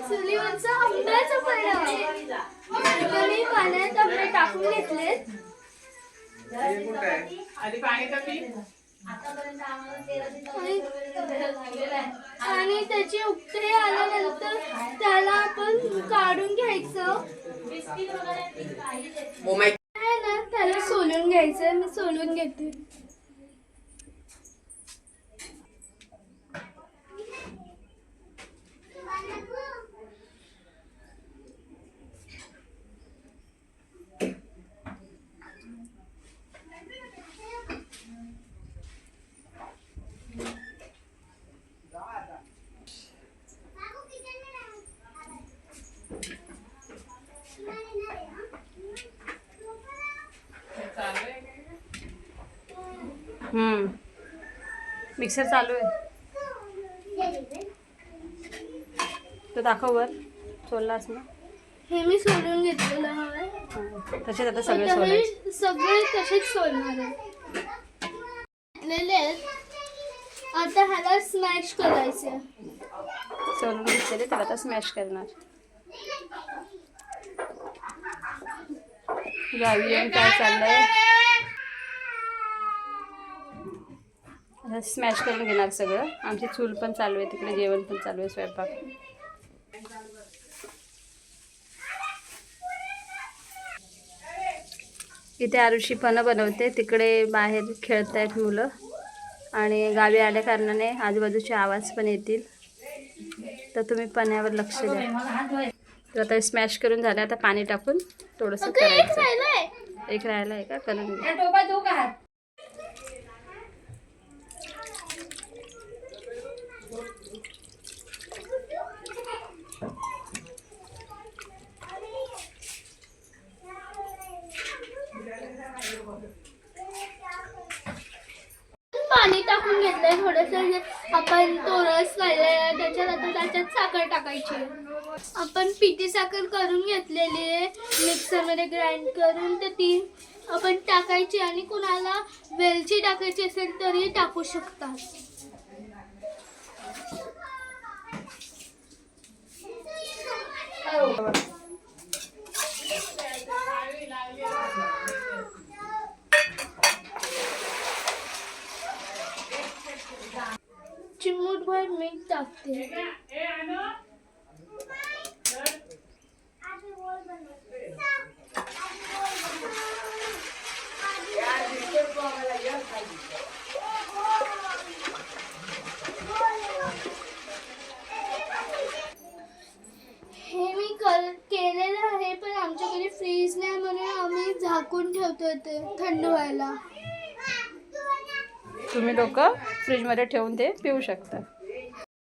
चुलीवरचं आंब्याचं पण मी पाण्यात आंबे टाकून घेतलेत आणि त्याची उकळी आल्यानंतर त्याला आपण काढून घ्यायचं ना, त्याला सोलून घ्यायचं. मी सोलून घेते. मिक्सर चालू आहे तो दाखव वर सोललास ना. हे मी सोलून घेतलेलं हवं तसेच आता सगळे सोलायचे. सगळे तसेच सोलणार आहेत. आता ह्याला स्मॅश करायचं. सोलून घेतलेले तर आता स्मॅश करणार. गावी काय चाललंय आता स्मॅश करून घेणार सगळं. आमची चूल पण चालू आहे तिकडे, जेवण पण चालू आहे, स्वयंपाक. इथे आरुषी फणं बनवते, तिकडे बाहेर खेळतायत मुलं आणि गावी आल्या कारणाने आजूबाजूचे आवाज पण येतील, तर तुम्ही पण्यावर लक्ष द्या. तर आता स्मॅश करून झालं. आता पाणी टाकून थोडंसं करायचं. एक राहिला आहे का करून घ्या. पाणी टाकून घेतलंय थोडंसं. आपण तो रस काढलेला त्याच्यात आता त्याच्यात साखर टाकायची. आपण पिठी साखर करून घेतलेली आहे मिक्सरमध्ये ग्राइंड करून, तर ती आपण टाकायची. आणि कुणाला वेलची टाकायची असेल तरी टाकू शकतात. चिमूटभर मीठ टाकते. हे मी केलेलं आहे, पण आमच्याकडे फ्रीज नाही म्हणून आम्ही झाकून ठेवतो ते थंड व्हायला. तुम्ही लोक फ्रीजमध्ये ठेवून ते पिऊ शकता.